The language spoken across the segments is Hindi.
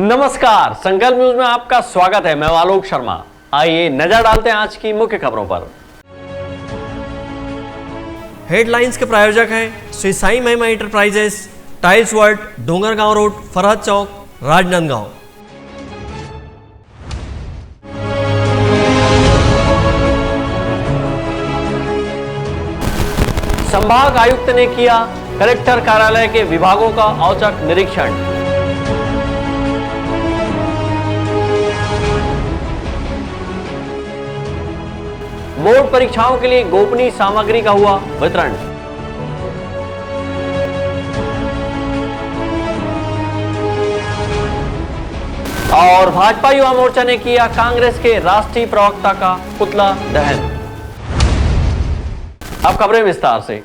नमस्कार, संकल्प न्यूज में आपका स्वागत है। मैं आलोक शर्मा। आइए नजर डालते हैं आज की मुख्य खबरों पर। हेडलाइंस के प्रायोजक हैं Shri Sai Mahima enterprises, tiles world, Dongargaon road, Farhad Chowk, Rajnandgaon. संभाग आयुक्त ने किया कलेक्टर कार्यालय के विभागों का औचक निरीक्षण। बोर्ड परीक्षाओं के लिए गोपनीय सामग्री का हुआ वितरण। और भाजपा युवा मोर्चा ने किया कांग्रेस के राष्ट्रीय प्रवक्ता का पुतला दहन। अब खबरें विस्तार से।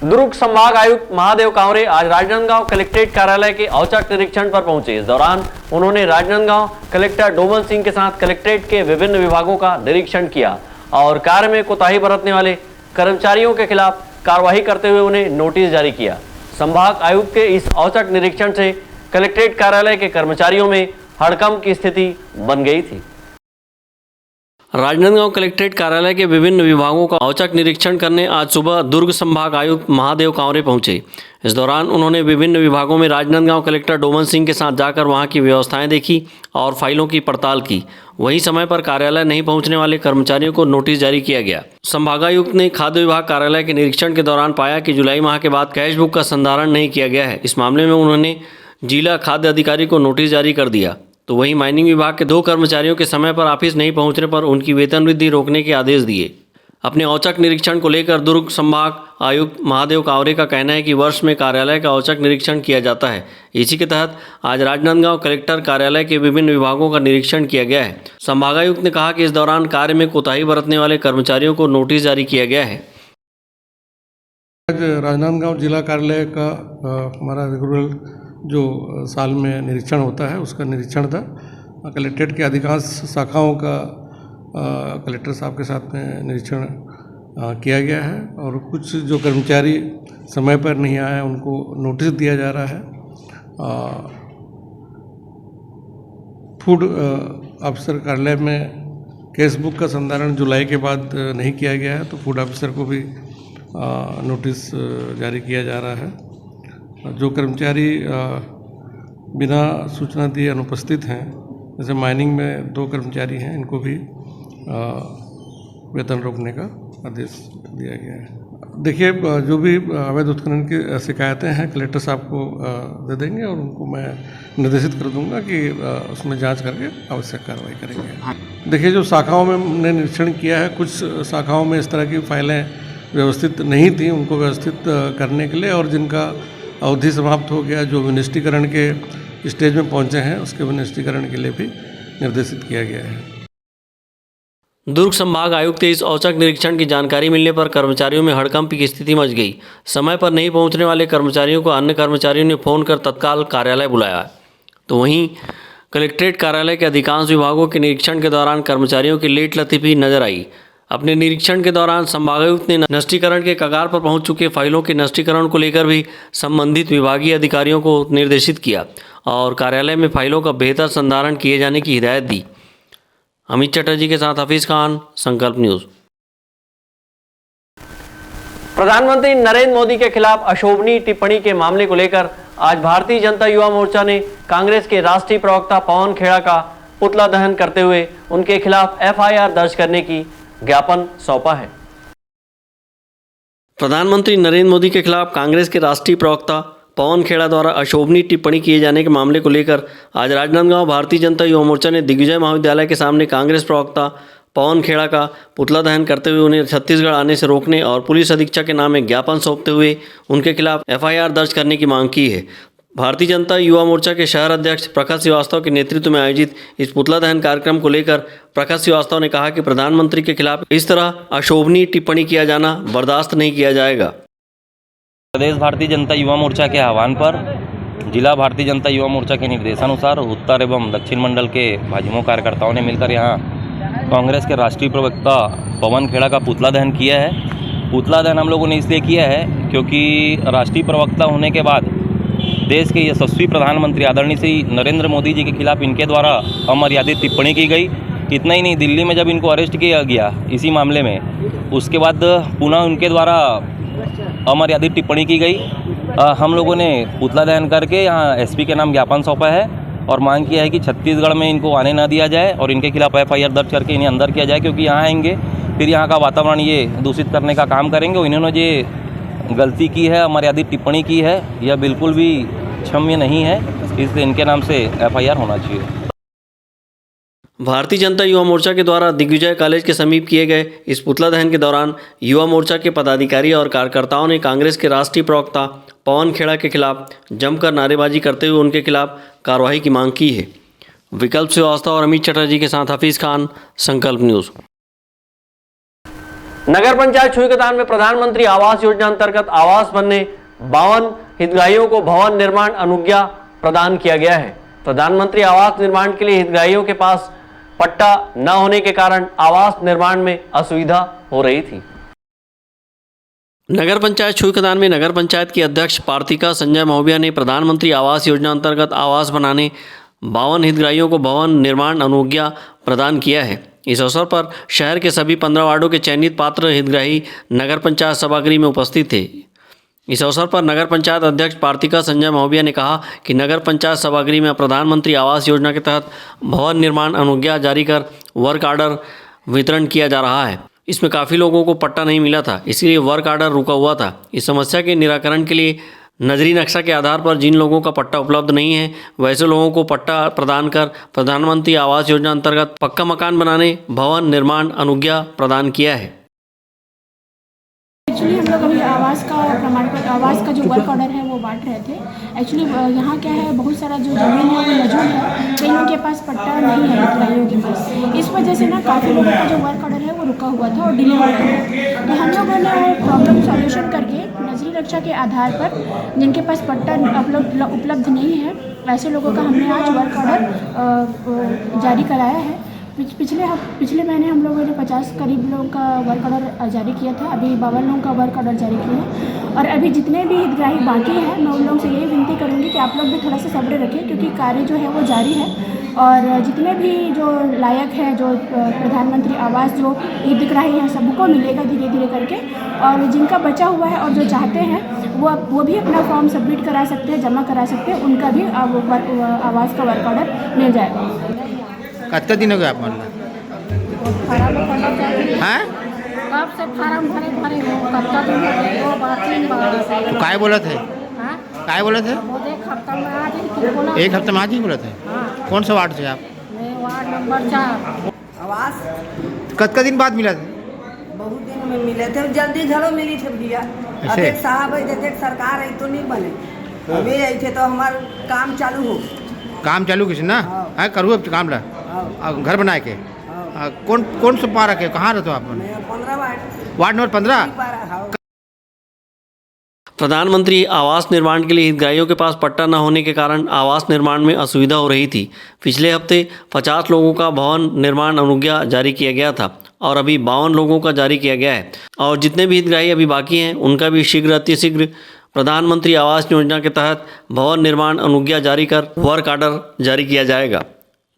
दुर्ग संभाग आयुक्त महादेव कांवरे आज राजनांदगांव कलेक्ट्रेट कार्यालय के औचक निरीक्षण पर पहुंचे। इस दौरान उन्होंने राजनांदगांव कलेक्टर डोमन सिंह के साथ कलेक्ट्रेट के विभिन्न विभागों का निरीक्षण किया और कार्य में कोताही बरतने वाले कर्मचारियों के खिलाफ कार्रवाई करते हुए उन्हें नोटिस जारी किया। संभाग आयुक्त के इस औचक निरीक्षण से कलेक्ट्रेट कार्यालय के कर्मचारियों में हड़कंप की स्थिति बन गई थी। राजनांदगांव कलेक्ट्रेट कार्यालय के विभिन्न विभागों का औचक निरीक्षण करने आज सुबह दुर्ग संभाग आयुक्त महादेव कांवरे पहुंचे। इस दौरान उन्होंने विभिन्न विभागों में राजनांदगांव कलेक्टर डोमन सिंह के साथ जाकर वहां की व्यवस्थाएं देखी और फाइलों की पड़ताल की। वहीं समय पर कार्यालय नहीं पहुंचने वाले कर्मचारियों को नोटिस जारी किया गया। संभागायुक्त ने खाद्य विभाग कार्यालय के निरीक्षण के दौरान पाया कि जुलाई माह के बाद कैश बुक का संधारण नहीं किया गया है। इस मामले में उन्होंने जिला खाद्य अधिकारी को नोटिस जारी कर दिया। तो वहीं माइनिंग विभाग के 2 कर्मचारियों के समय पर ऑफिस नहीं पहुंचने पर उनकी वेतन वृद्धि रोकने के आदेश दिए। अपने औचक निरीक्षण को लेकर दुर्ग संभाग आयुक्त महादेव कांवरे का कहना है कि वर्ष में कार्यालय का औचक निरीक्षण किया जाता है। इसी के तहत आज राजनांदगांव कलेक्टर कार्यालय के विभिन्न विभागों का निरीक्षण किया गया है। संभागायुक्त ने कहा कि इस दौरान कार्य में कोताही बरतने वाले कर्मचारियों को नोटिस जारी किया गया है। आज राजनांदगांव जिला कार्यालय का हमारा रेगुलर जो साल में निरीक्षण होता है उसका निरीक्षण था। कलेक्ट्रेट के अधिकांश शाखाओं का कलेक्टर साहब के साथ में निरीक्षण किया गया है और कुछ जो कर्मचारी समय पर नहीं आए उनको नोटिस दिया जा रहा है। फूड ऑफिसर कार्यालय में कैश बुक का संधारण जुलाई के बाद नहीं किया गया है तो फूड ऑफिसर को भी नोटिस जारी किया जा रहा है। जो कर्मचारी बिना सूचना दिए अनुपस्थित हैं, जैसे माइनिंग में 2 कर्मचारी हैं, इनको भी वेतन रोकने का आदेश दिया गया है। देखिए, जो भी अवैध उत्खनन की शिकायतें हैं कलेक्टर साहब को दे देंगे और उनको मैं निर्देशित कर दूंगा कि उसमें जांच करके आवश्यक कार्रवाई करेंगे। देखिए, जो शाखाओं में हमने निरीक्षण किया है, कुछ शाखाओं में इस तरह की फाइलें व्यवस्थित नहीं थी, उनको व्यवस्थित करने के लिए और जिनका अवधि समाप्त हो गया, जो विनिष्टीकरण के स्टेज में पहुंचे हैं, उसके विनिष्टीकरण के लिए भी निर्देशित किया गया है। दुर्ग संभाग आयुक्त के इस औचक निरीक्षण की जानकारी मिलने पर कर्मचारियों में हड़कंप की स्थिति मच गई। समय पर नहीं पहुंचने वाले कर्मचारियों को अन्य कर्मचारियों ने फोन कर तत्काल कार्यालय बुलाया। तो वहीं कलेक्ट्रेट कार्यालय के अधिकांश विभागों के निरीक्षण के दौरान कर्मचारियों की लेट लतीफ़ी नजर आई। अपने निरीक्षण के दौरान संभागायुक्त ने नष्टीकरण के कगार पर पहुंच चुके फाइलों के नष्टीकरण को लेकर भी संबंधित विभागीय अधिकारियों को निर्देशित किया और कार्यालय में फाइलों का बेहतर संधारण किए जाने की हिदायत दी। अमित चटर्जी के साथ हफीज खान, संकल्प न्यूज। प्रधानमंत्री नरेंद्र मोदी के खिलाफ अशोभनीय टिप्पणी के मामले को लेकर आज भारतीय जनता युवा मोर्चा ने कांग्रेस के राष्ट्रीय प्रवक्ता पवन खेड़ा का पुतला दहन करते हुए उनके खिलाफ FIR दर्ज करने की ज्ञापन सौंपा है। प्रधानमंत्री नरेंद्र मोदी के खिलाफ कांग्रेस के राष्ट्रीय प्रवक्ता पवन खेड़ा द्वारा अशोभनीय टिप्पणी किए जाने के मामले को लेकर आज राजनांदगांव भारतीय जनता युवा मोर्चा ने दिग्विजय महाविद्यालय के सामने कांग्रेस प्रवक्ता पवन खेड़ा का पुतला दहन करते हुए उन्हें छत्तीसगढ़ आने से रोकने और पुलिस अधीक्षक के नाम में ज्ञापन सौंपते हुए उनके खिलाफ FIR दर्ज करने की मांग की है। भारतीय जनता युवा मोर्चा के शहर अध्यक्ष प्रखर श्रीवास्तव के नेतृत्व में आयोजित इस पुतला दहन कार्यक्रम को लेकर प्रखर श्रीवास्तव ने कहा कि प्रधानमंत्री के खिलाफ इस तरह अशोभनीय टिप्पणी किया जाना बर्दाश्त नहीं किया जाएगा। प्रदेश भारतीय जनता युवा मोर्चा के आह्वान पर जिला भारतीय जनता युवा मोर्चा के निर्देशानुसार उत्तर एवं दक्षिण मंडल के भाजपा कार्यकर्ताओं ने मिलकर यहाँ कांग्रेस के राष्ट्रीय प्रवक्ता पवन खेड़ा का पुतला दहन किया है। पुतला दहन हम लोगों ने इसलिए किया है क्योंकि राष्ट्रीय प्रवक्ता होने के बाद देश के यशस्वी प्रधानमंत्री आदरणीय श्री नरेंद्र मोदी जी के खिलाफ इनके द्वारा अमर्यादित टिप्पणी की गई। इतना ही नहीं, दिल्ली में जब इनको अरेस्ट किया गया इसी मामले में, उसके बाद पुनः उनके द्वारा अमर्यादित टिप्पणी की गई। हम लोगों ने पुतला दहन करके यहाँ एसपी के नाम ज्ञापन सौंपा है और मांग किया है कि छत्तीसगढ़ में इनको आने ना दिया जाए और इनके खिलाफ FIR दर्ज करके इन्हें अंदर किया जाए, क्योंकि यहाँ आएंगे फिर यहाँ का वातावरण ये दूषित करने का काम करेंगे। और इन्होंने जो गलती की है, अमर्यादित टिप्पणी की है, यह बिल्कुल भी क्षम्य नहीं है, इसलिए इनके नाम से FIR होना चाहिए। भारतीय जनता युवा मोर्चा के द्वारा दिग्विजय कॉलेज के समीप किए गए इस पुतला दहन के दौरान युवा मोर्चा के पदाधिकारी और कार्यकर्ताओं ने कांग्रेस के राष्ट्रीय प्रवक्ता पवन खेड़ा के खिलाफ जमकर नारेबाजी करते हुए उनके खिलाफ कार्रवाई की मांग की है। विकल्प श्रीवास्तव और अमित चटर्जी के साथ हफीज खान, संकल्प न्यूज़। नगर पंचायत छुईकतान में प्रधानमंत्री आवास योजना अंतर्गत आवास बनने 52 हितग्राहियों को भवन निर्माण अनुज्ञा प्रदान किया गया है। प्रधानमंत्री आवास निर्माण के लिए हितग्राहियों के पास पट्टा न होने के कारण आवास निर्माण में असुविधा हो रही थी। नगर पंचायत छुईकतान में नगर पंचायत की अध्यक्ष पार्थिका संजय महोबिया ने प्रधानमंत्री आवास योजना अंतर्गत आवास बनाने 52 हितग्राहियों को भवन निर्माण अनुज्ञा प्रदान किया है। इस अवसर पर शहर के सभी 15 वार्डों के चयनित पात्र हितग्राही नगर पंचायत सभागृह में उपस्थित थे। इस अवसर पर नगर पंचायत अध्यक्ष पार्थिका संजय महोबिया ने कहा कि नगर पंचायत सभागृह में प्रधानमंत्री आवास योजना के तहत भवन निर्माण अनुज्ञा जारी कर वर्क ऑर्डर वितरण किया जा रहा है। इसमें काफ़ी लोगों को पट्टा नहीं मिला था, इसलिए वर्क ऑर्डर रुका हुआ था। इस समस्या के निराकरण के लिए नजरी नक्शा के आधार पर जिन लोगों का पट्टा उपलब्ध नहीं है वैसे लोगों को पट्टा प्रदान कर प्रधानमंत्री आवास योजना अंतर्गत पक्का मकान बनाने भवन निर्माण अनुज्ञा प्रदान किया है। एक्चुअली हम लोग अभी आवास का प्रमाण पत्र, आवास का जो वर्क ऑर्डर है वो बांट रहे थे। एक्चुअली यहाँ क्या है, बहुत सारा जो ज़मीन है वो मौजूद है, कई लोगों के पास पट्टा नहीं है हितग्राहियों के पास। इस वजह से ना काफ़ी लोगों का जो वर्क ऑर्डर है वो रुका हुआ था और डिले हो रहा था। तो हम लोगों ने प्रॉब्लम सॉल्यूशन करके नजरी नक्शा के आधार पर जिनके पास पट्टा उपलब्ध नहीं है ऐसे लोगों का हमने आज वर्क ऑर्डर जारी कराया है। पिछले महीने हम लोगों ने 50 करीब लोगों का वर्क ऑर्डर जारी किया था, अभी 52 लोगों का वर्क ऑर्डर जारी किया है। और अभी जितने भी हितग्राही बाकी हैं मैं उन लोगों से यही विनती करूँगी कि आप लोग भी थोड़ा सा सब्र रखें, क्योंकि कार्य जो है वो जारी है। और जितने भी जो लायक है, जो प्रधानमंत्री आवास जो हितग्राही हैं सबको मिलेगा धीरे धीरे करके। और जिनका बचा हुआ है और जो चाहते हैं वो भी अपना फॉर्म सबमिट करा सकते हैं, जमा करा सकते हैं, उनका भी आवास का वर्क ऑर्डर मिल जाएगा। कितना दिन हो गया आप मान हैं? कब से फार्म भरे हो, कितना दिन हो गए? 2 बार 3 बार। तो काय बोला थे? हाँ? काय बोले थे? वो एक हफ्ता में आज ही बोला। एक हफ्ते में आज ही बोले थे? हाँ। कौन सा वार्ड से आप? मैं वार्ड नंबर 4। आवास कितना दिन बाद मिला था? बहुत दिन में मिले थे, जल्दी घरों मिली थे भैया। अब ऐसे? एक साहब है, जैसे सरकार है तो नहीं बने, अभी आई थे तो हमारा काम चालू हो। काम चालू किसी ना है करूँ अब काम ला घर बनाए के कौन सा पार्क है, कहाँ रहते हो आप? 15 वार्ड नंबर 15। प्रधानमंत्री आवास निर्माण के लिए हितग्राहियों के पास पट्टा न होने के कारण आवास निर्माण में असुविधा हो रही थी। पिछले हफ्ते 50 लोगों का भवन निर्माण अनुज्ञा जारी किया गया था और अभी 52 लोगों का जारी किया गया है। और जितने भी हितग्राही अभी बाकी हैं उनका भी शीघ्र अतिशीघ्र प्रधानमंत्री आवास योजना के तहत भवन निर्माण अनुज्ञा जारी कर वर्क ऑर्डर जारी किया जाएगा।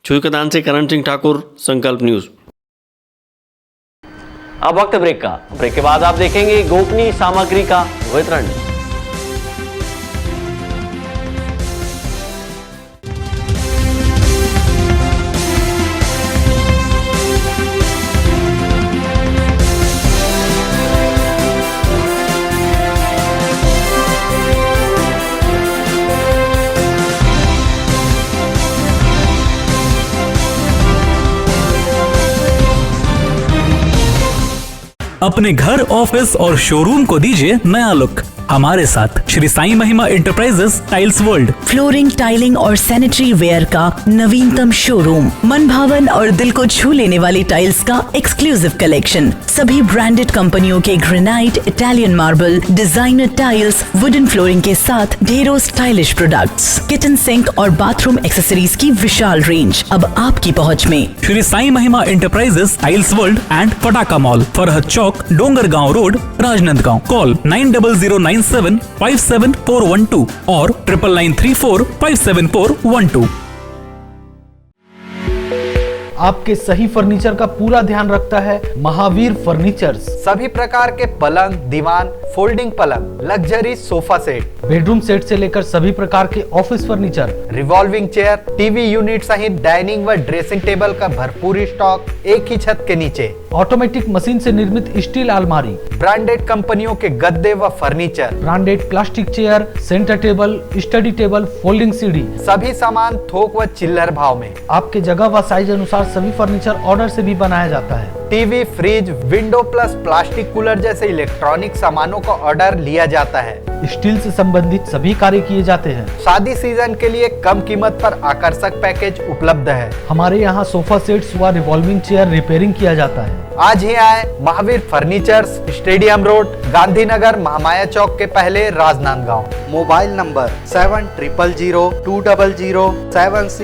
छुईकतान से करण सिंह ठाकुर, संकल्प न्यूज़। अब वक्त ब्रेक का। ब्रेक के बाद आप देखेंगे गोपनीय सामग्री का वितरण। अपने घर, ऑफिस और शोरूम को दीजिए नया लुक हमारे साथ Shri Sai Mahima enterprises tiles world. Flooring, tiling और सैनिटरी वेयर का नवीनतम शोरूम, मन भावन और दिल को छू लेने वाली टाइल्स का एक्सक्लूसिव कलेक्शन, सभी ब्रांडेड कंपनियों के granite, Italian marble, designer tiles, wooden flooring के साथ ढेरों स्टाइलिश प्रोडक्ट्स, किचन सिंक और बाथरूम एक्सेसरीज की विशाल रेंज अब आपकी पहुंच में। Shri Sai Mahima enterprises tiles world and Pataka mall, Farhad Chowk, Dongargaon road, Rajnandgaon. Call 9009 9997575412 और 9994574112। आपके सही फर्नीचर का पूरा ध्यान रखता है महावीर फर्नीचर्स। सभी प्रकार के पलंग, दीवान, फोल्डिंग पलंग, luxury sofa set, bedroom set से लेकर सभी प्रकार के office furniture, revolving chair, TV unit सहित डाइनिंग व ड्रेसिंग टेबल का भरपूर स्टॉक एक ही छत के नीचे। ऑटोमेटिक मशीन से निर्मित स्टील अलमारी, ब्रांडेड कंपनियों के गद्दे व furniture, branded plastic chair, centre table, study table, folding सीढ़ी, सभी सामान थोक व चिल्लर भाव में। आपके जगह व साइज अनुसार सभी फर्नीचर ऑर्डर से भी बनाया जाता है। TV, fridge, window plus plastic cooler जैसे इलेक्ट्रॉनिक सामानों का ऑर्डर लिया जाता है। स्टील से संबंधित सभी कार्य किए जाते हैं। शादी सीजन के लिए कम कीमत पर आकर्षक पैकेज उपलब्ध है। हमारे यहाँ सोफा सेट्स व रिवॉल्विंग चेयर रिपेयरिंग किया जाता है। आज ही आए Mahavir furnitures, stadium road, Gandhinagar, Mahamaya Chowk के पहले, Rajnandgaon. Mobile number 70002007।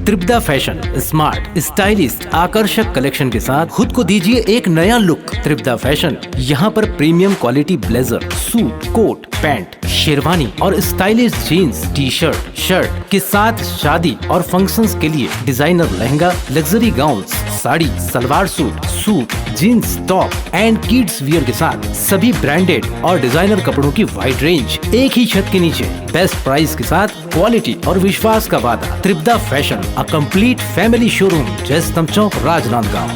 Tripada fashion smart, stylist, आकर्षक कलेक्शन के साथ खुद को दीजिए एक नया लुक। त्रिपदा फैशन यहाँ पर premium quality blazer, suit, coat, pant, sherwani और stylish jeans, T shirt, shirt के साथ शादी और फंक्शंस के लिए designer lehenga, luxury gowns, sari, salwar suit, suit, jeans, top and kids wear के साथ सभी ब्रांडेड और डिजाइनर कपड़ों की वाइड रेंज एक ही छत के नीचे। बेस्ट प्राइस के साथ क्वालिटी और विश्वास का वादा। Tripada fashion, a complete family showroom, Jaistambh Chowk, Rajnandgaon.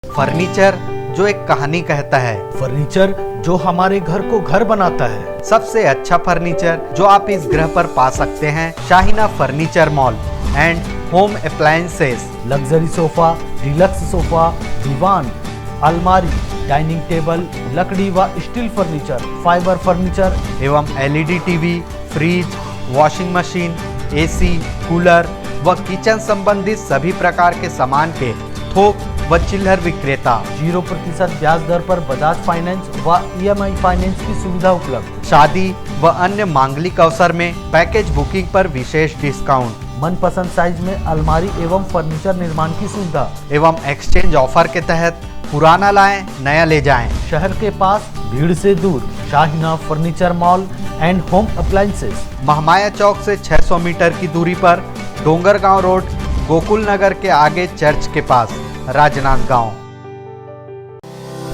Furniture जो एक कहानी कहता है, फर्नीचर जो हमारे घर को घर बनाता है। सबसे अच्छा फर्नीचर जो आप इस ग्रह पर पा सकते हैं, Shaheena furniture mall and home appliances. Luxury sofa, deluxe sofa, दीवान, अलमारी, डाइनिंग टेबल, लकड़ी व स्टील फर्नीचर, फाइबर फर्नीचर एवं LED TV, fridge, washing machine, AC, cooler व किचन संबंधित सभी प्रकार के सामान के थोक व चिल्लर विक्रेता। 0% ब्याज दर पर बजाज फाइनेंस व EMI फाइनेंस की सुविधा उपलब्ध। शादी व अन्य मांगलिक अवसर में पैकेज बुकिंग पर विशेष डिस्काउंट। मनपसंद साइज में अलमारी एवं फर्नीचर निर्माण की सुविधा एवं एक्सचेंज ऑफर के तहत पुराना लाएं, नया ले जाएं। शहर के पास, भीड़ से दूर, Shaheena furniture mall and home appliances. Mahamaya Chowk से 600 मीटर की दूरी पर, डोंगरगांव रोड, गोकुल नगर के आगे चर्च के पास, राजनांदगांव।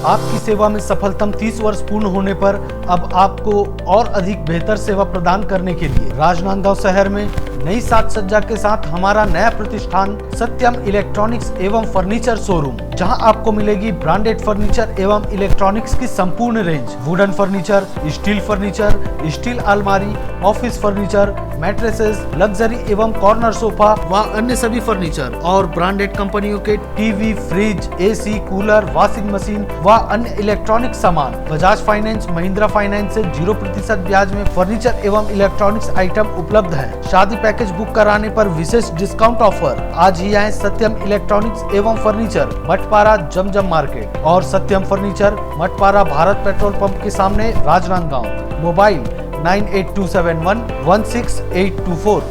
आपकी सेवा में सफलतम 30 वर्ष पूर्ण होने पर अब आपको और अधिक बेहतर सेवा प्रदान करने के लिए राजनांदगांव शहर में नई साज सज्जा के साथ हमारा नया प्रतिष्ठान सत्यम इलेक्ट्रॉनिक्स एवं फर्नीचर शोरूम, जहां आपको मिलेगी ब्रांडेड फर्नीचर एवं इलेक्ट्रॉनिक्स की संपूर्ण range. Wooden furniture, steel furniture, steel अलमारी, ऑफिस फर्नीचर, मैट्रेसेस, लग्जरी एवं कॉर्नर सोफा व अन्य सभी फर्नीचर और ब्रांडेड कंपनियों के TV, fridge, AC, cooler, washing machine व अन्य इलेक्ट्रॉनिक सामान। बजाज फाइनेंस, महिंद्रा फाइनेंस से 0% ब्याज में फर्नीचर एवं इलेक्ट्रॉनिक्स आइटम उपलब्ध है। शादी पैकेज बुक कराने पर विशेष डिस्काउंट ऑफर। आज ही आए सत्यम इलेक्ट्रॉनिक्स एवं फर्नीचर, मठपारा, जमजम मार्केट और Satyam furniture, Mathpara, Bharat petrol pump के सामने, राजनांदगांव। मोबाइल 9827116824।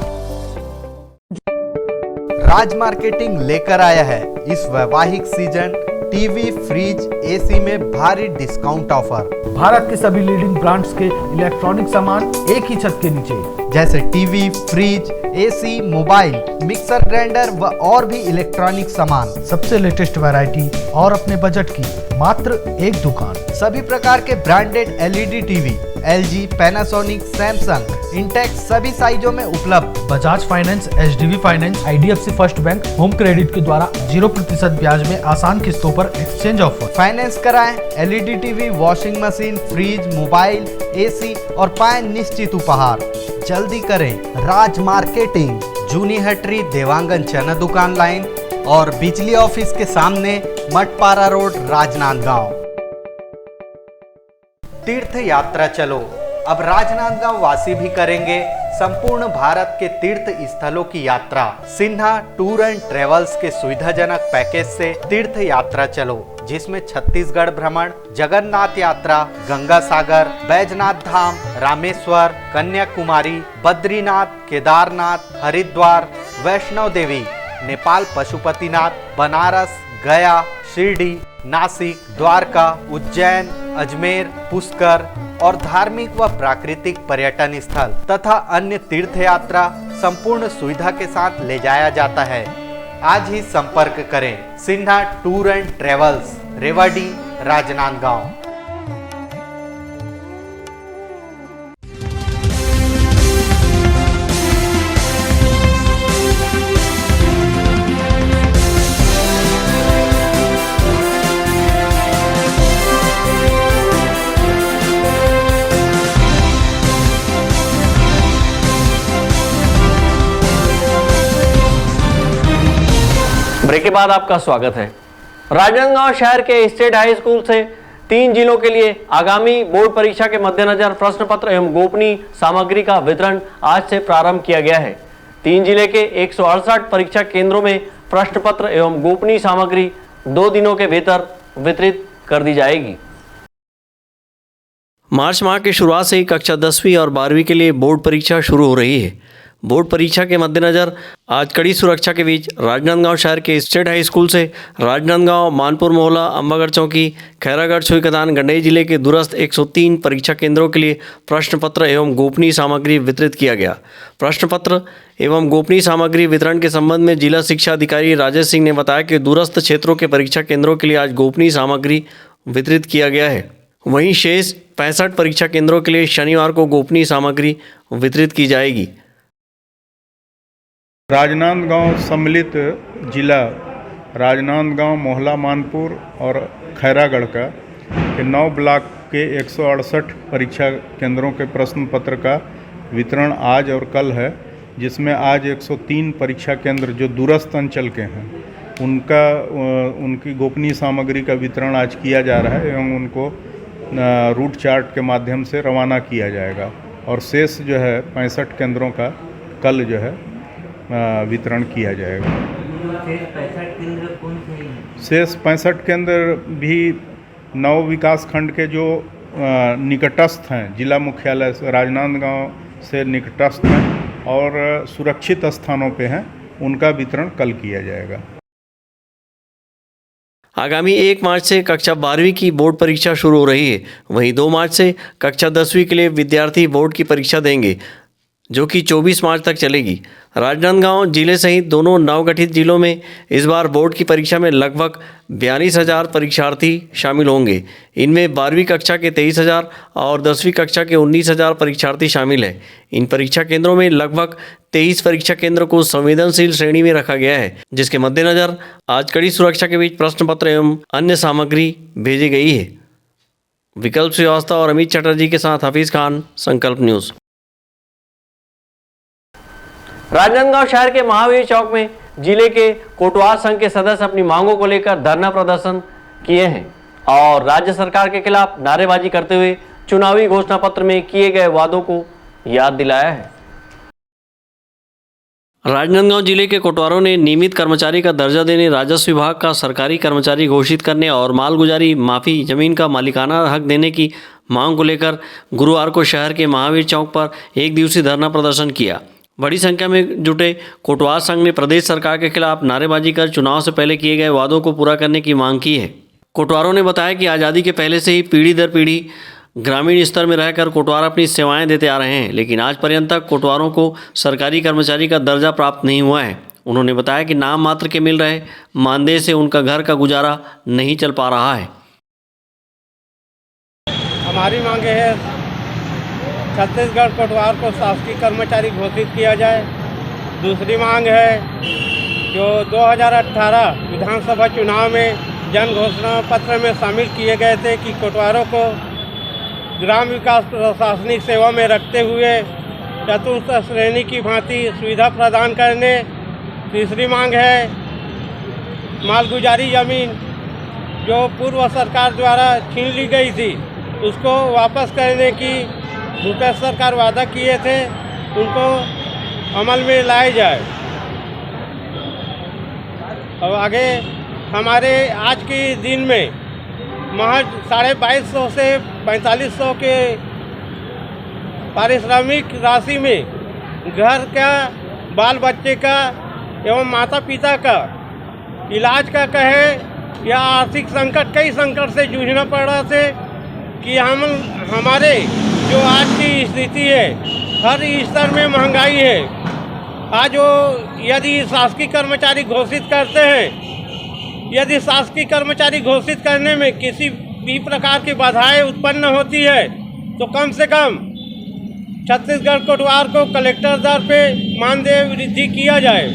राज मार्केटिंग लेकर आया है इस वैवाहिक सीजन टीवी, फ्रिज, AC में भारी डिस्काउंट ऑफर। भारत के सभी लीडिंग ब्रांड्स के इलेक्ट्रॉनिक सामान एक ही छत के नीचे, जैसे TV, fridge, AC, mobile, mixer grinder व और भी इलेक्ट्रॉनिक सामान। सबसे लेटेस्ट वैरायटी और अपने बजट की मात्र एक दुकान। सभी प्रकार के branded LED TV, LG, Panasonic, Samsung, Intex सभी साइजों में उपलब्ध। Bajaj finance, HDB finance, IDFC first bank, home credit के द्वारा 0% ब्याज में आसान किस्तों पर एक्सचेंज ऑफर। फाइनेंस कराएं, LED TV, washing machine, fridge, mobile, AC और पाएं निश्चित उपहार। जल्दी करें, राज मार्केटिंग, जूनी हटरी, देवांगन चना दुकान लाइन और बिजली ऑफिस के सामने, मठपारा रोड, राजनांदगांव। तीर्थ यात्रा चलो, अब राजनांदगांव वासी भी करेंगे संपूर्ण भारत के तीर्थ स्थलों की यात्रा। सिन्हा टूर एंड ट्रेवल्स के सुविधाजनक पैकेज से तीर्थ यात्रा चलो, जिसमें छत्तीसगढ़ भ्रमण, जगन्नाथ यात्रा, गंगा सागर, बैजनाथ धाम, रामेश्वर, कन्याकुमारी, बद्रीनाथ, केदारनाथ, हरिद्वार, वैष्णो देवी, नेपाल पशुपतिनाथ, बनारस, गया, शिरडी, नासिक, द्वारका, उज्जैन, अजमेर, पुष्कर, और धार्मिक व प्राकृतिक पर्यटन स्थल तथा अन्य तीर्थ यात्रा संपूर्ण सुविधा के साथ ले जाया जाता है। आज ही संपर्क करें Sinha tour and travels, Rewari, Rajnandgaon. Break के बाद आपका स्वागत है। राजनांदगांव शहर के स्टेट हाई स्कूल से 3 जिलों के लिए आगामी बोर्ड परीक्षा के मद्देनजर प्रश्न पत्र एवं गोपनीय सामग्री का वितरण आज से प्रारंभ किया गया है। 3 जिले के 168 परीक्षा केंद्रों में प्रश्न पत्र एवं गोपनीय सामग्री 2 दिनों के भीतर वितरित कर दी जाएगी। मार्च माह की शुरुआत से ही कक्षा 10वीं और 12वीं के लिए बोर्ड परीक्षा शुरू हो रही है। बोर्ड परीक्षा के मद्देनजर आज कड़ी सुरक्षा के बीच राजनांदगांव शहर के स्टेट हाई स्कूल से राजनांदगांव, मानपुर मोहल्ला, अंबागढ़ चौकी, खैरागढ़, छुईकतान, गंडई जिले के दूरस्थ 103 परीक्षा केंद्रों के लिए प्रश्न पत्र एवं गोपनीय सामग्री वितरित किया गया। प्रश्न पत्र एवं गोपनीय सामग्री वितरण के संबंध में जिला शिक्षा अधिकारी राजेश सिंह ने बताया कि दूरस्थ क्षेत्रों के परीक्षा केंद्रों के लिए आज गोपनीय सामग्री वितरित किया गया है। वहीं शेष 65 परीक्षा केंद्रों के लिए शनिवार को गोपनीय सामग्री वितरित की जाएगी। राजनांदगांव सम्मिलित जिला राजनांदगांव, मोहल्ला, मानपुर और खैरागढ़ का के 9 ब्लॉक के 168 परीक्षा केंद्रों के प्रश्न पत्र का वितरण आज और कल है, जिसमें आज 103 परीक्षा केंद्र जो दूरस्थ अंचल के हैं उनकी गोपनीय सामग्री का वितरण आज किया जा रहा है एवं उनको रूट चार्ट के माध्यम से रवाना किया जाएगा और शेष जो है 65 केंद्रों का कल जो है वितरण किया जाएगा। शेष 65 केंद्र भी 9 विकास खंड के जो निकटस्थ हैं, जिला मुख्यालय राजनांदगांव से निकटस्थ हैं और सुरक्षित स्थानों पे हैं, उनका वितरण कल किया जाएगा। आगामी 1 मार्च से कक्षा 12वीं की बोर्ड परीक्षा शुरू हो रही है। वहीं 2 मार्च से कक्षा 10वीं के लिए विद्यार्थी बोर्ड की परीक्षा देंगे, जो कि 24 मार्च तक चलेगी। राजनांदगांव जिले सहित दोनों नवगठित जिलों में इस बार बोर्ड की परीक्षा में लगभग 42,000 परीक्षार्थी शामिल होंगे। इनमें 12वीं कक्षा के 23,000 और 10वीं कक्षा के 19,000 परीक्षार्थी शामिल हैं। इन परीक्षा केंद्रों में लगभग 23 परीक्षा केंद्र को संवेदनशील श्रेणी में रखा गया है, जिसके मद्देनजर आज कड़ी सुरक्षा के बीच प्रश्न पत्र एवं अन्य सामग्री भेजी गई है। विकल्प श्रीवास्तव और अमित चटर्जी के साथ हफीज खान, संकल्प न्यूज़। राजनांदगांव शहर के महावीर चौक में जिले के कोटवार संघ के सदस्य अपनी मांगों को लेकर धरना प्रदर्शन किए हैं और राज्य सरकार के खिलाफ नारेबाजी करते हुए चुनावी घोषणा पत्र में किए गए वादों को याद दिलाया है। राजनांदगांव जिले के कोटवारों ने नियमित कर्मचारी का दर्जा देने, राजस्व विभाग का सरकारी कर्मचारी घोषित करने और मालगुजारी माफी जमीन का मालिकाना हक देने की मांग को लेकर गुरुवार को शहर के महावीर चौक पर 1 दिवसीय धरना प्रदर्शन किया। बड़ी संख्या में जुटे कोटवार संघ ने प्रदेश सरकार के खिलाफ नारेबाजी कर चुनाव से पहले किए गए वादों को पूरा करने की मांग की है। कोटवारों ने बताया कि आज़ादी के पहले से ही पीढ़ी दर पीढ़ी ग्रामीण स्तर में रहकर कोटवार अपनी सेवाएं देते आ रहे हैं, लेकिन आज पर्यंत तक कोटवारों को सरकारी कर्मचारी का दर्जा प्राप्त नहीं हुआ है। उन्होंने बताया कि नाम मात्र के मिल रहे मानदेय से उनका घर का गुजारा नहीं चल पा रहा है। हमारी मांगे है छत्तीसगढ़ कोटवार को शासकीय कर्मचारी घोषित किया जाए। दूसरी मांग है जो 2018 विधानसभा चुनाव में जन घोषणा पत्र में शामिल किए गए थे कि कोटवारों को ग्राम विकास प्रशासनिक सेवा में रखते हुए चतुर्थ श्रेणी की भांति सुविधा प्रदान करने। तीसरी मांग है मालगुजारी जमीन जो पूर्व सरकार द्वारा छीन ली गई थी उसको वापस करने की भूपेश सरकार वादा किए थे, उनको अमल में लाए जाए। और आगे हमारे आज के दिन में महज 2250 से 4500 के पारिश्रमिक राशि में घर का, बाल बच्चे का एवं माता पिता का इलाज का कहे या आर्थिक संकट, कई संकट से जूझना पड़ रहा थे कि हमारे जो आज की स्थिति है, हर स्तर में महंगाई है। आज वो यदि शासकीय कर्मचारी घोषित करते हैं, यदि शासकीय कर्मचारी घोषित करने में किसी भी प्रकार की बाधाएं उत्पन्न होती है तो कम से कम छत्तीसगढ़ कोटवार को कलेक्टर दर पे मानदेय वृद्धि किया जाए।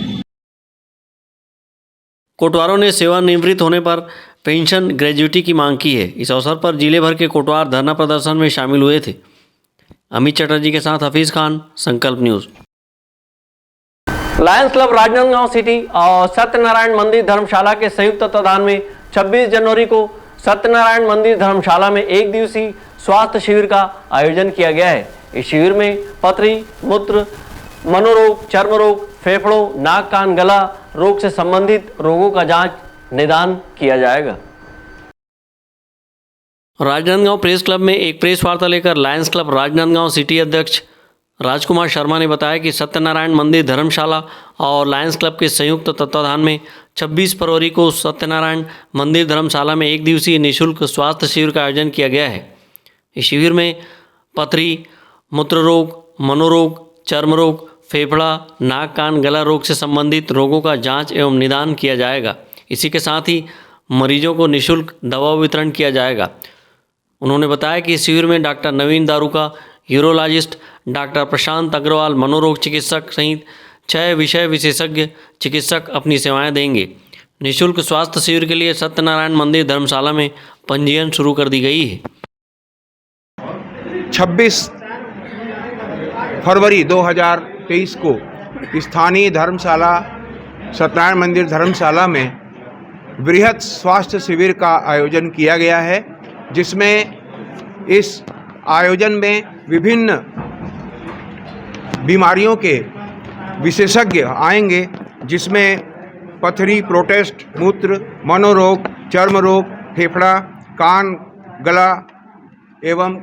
कोटवारों ने सेवानिवृत्त होने पर पेंशन ग्रेजुइटी की मांग की है। इस अवसर पर जिले भर के कोटवार धरना प्रदर्शन में शामिल हुए थे। अमित चटर्जी के साथ हफीज खान, संकल्प news. Lions club Rajnandgaon city और सत्यनारायण मंदिर धर्मशाला के संयुक्त तत्वाधान में 26 जनवरी को सत्यनारायण मंदिर धर्मशाला में एक दिवसीय स्वास्थ्य शिविर का आयोजन किया गया है। इस शिविर में पथरी, मूत्र, मनोरोग, चर्म रोग, फेफड़ों, नाक, कान, गला रोग से संबंधित रोगों का जांच, निदान किया जाएगा। राजनांदगांव प्रेस क्लब में एक प्रेस वार्ता लेकर लायंस क्लब राजनांदगांव सिटी अध्यक्ष राजकुमार शर्मा ने बताया कि सत्यनारायण मंदिर धर्मशाला और लायंस क्लब के संयुक्त तत्वाधान में 26 फरवरी को सत्यनारायण मंदिर धर्मशाला में एक दिवसीय निःशुल्क स्वास्थ्य शिविर का आयोजन किया गया है। इस शिविर में पथरी, मूत्र रोग, मनोरोग, चर्म रोग, फेफड़ा, नाक, कान, गला रोग से संबंधित रोगों का जांच एवं निदान किया जाएगा। इसी के साथ ही मरीजों को निःशुल्क दवा वितरण किया जाएगा। उन्होंने बताया कि इस शिविर में डॉक्टर नवीन दारूका, यूरोलॉजिस्ट, डॉक्टर प्रशांत अग्रवाल, मनोरोग चिकित्सक सहित 6 विषय विशेषज्ञ चिकित्सक अपनी सेवाएं देंगे। निःशुल्क स्वास्थ्य शिविर के लिए सत्यनारायण मंदिर धर्मशाला में पंजीयन शुरू कर दी गई है। 26 फरवरी 2023 को स्थानीय धर्मशाला सत्यनारायण मंदिर धर्मशाला में बृहद स्वास्थ्य शिविर का आयोजन किया गया है, जिसमें इस आयोजन में विभिन्न बीमारियों के विशेषज्ञ आएंगे, जिसमें पथरी, प्रोटेस्ट, मूत्र, मनोरोग, चर्म रोग, फेफड़ा, कान, गला एवं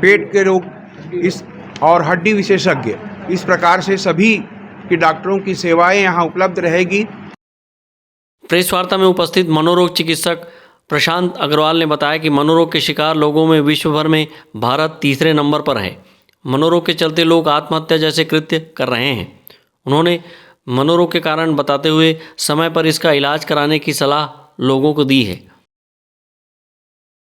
पेट के रोग इस और हड्डी विशेषज्ञ, इस प्रकार से सभी के डॉक्टरों की सेवाएं यहाँ उपलब्ध रहेगी। प्रेस वार्ता में उपस्थित मनोरोग चिकित्सक प्रशांत अग्रवाल ने बताया कि मनोरोग के शिकार लोगों में विश्व भर में भारत तीसरे नंबर पर है। मनोरोग के चलते लोग आत्महत्या जैसे कृत्य कर रहे हैं। उन्होंने मनोरोग के कारण बताते हुए समय पर इसका इलाज कराने की सलाह लोगों को दी है।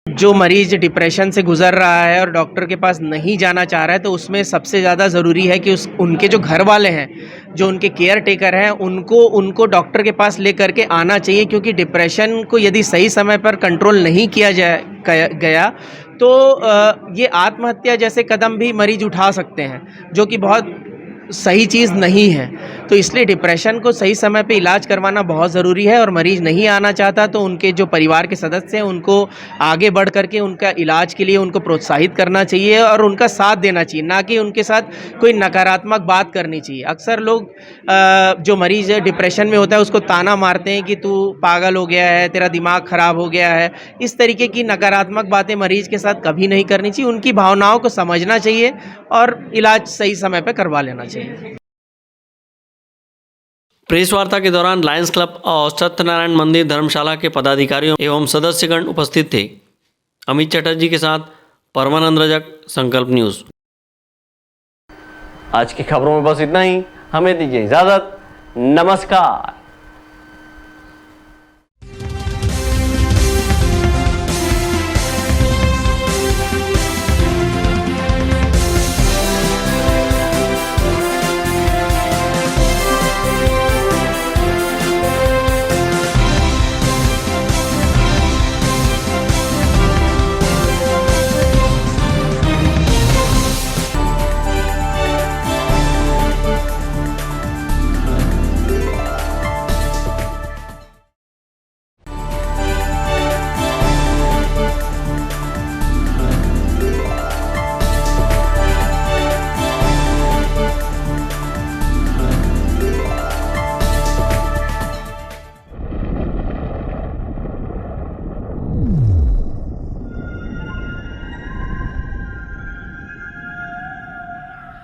जो मरीज डिप्रेशन से गुजर रहा है और डॉक्टर के पास नहीं जाना चाह रहा है, तो उसमें सबसे ज़्यादा ज़रूरी है कि उनके जो घर वाले हैं, जो उनके केयर टेकर हैं, उनको डॉक्टर के पास ले करके आना चाहिए। क्योंकि डिप्रेशन को यदि सही समय पर कंट्रोल नहीं किया गया तो ये आत्महत्या जैसे कदम भी मरीज उठा सकते हैं, जो कि बहुत सही चीज़ नहीं है। तो इसलिए डिप्रेशन को सही समय पे इलाज करवाना बहुत ज़रूरी है। और मरीज़ नहीं आना चाहता तो उनके जो परिवार के सदस्य हैं उनको आगे बढ़ करके उनका इलाज के लिए उनको प्रोत्साहित करना चाहिए और उनका साथ देना चाहिए, ना कि उनके साथ कोई नकारात्मक बात करनी चाहिए। अक्सर लोग जो मरीज़ डिप्रेशन में होता है उसको ताना मारते हैं कि तू पागल हो गया है, तेरा दिमाग ख़राब हो गया है। इस तरीके की नकारात्मक बातें मरीज़ के साथ कभी नहीं करनी चाहिए। उनकी भावनाओं को समझना चाहिए और इलाज सही समय पर करवा लेना चाहिए। प्रेस वार्ता के दौरान लायंस क्लब और सत्यनारायण मंदिर धर्मशाला के पदाधिकारियों एवं सदस्यगण उपस्थित थे। अमित चटर्जी के साथ परमानंद रजक, संकल्प न्यूज। आज की खबरों में बस इतना ही। हमें दीजिए इजाजत। नमस्कार।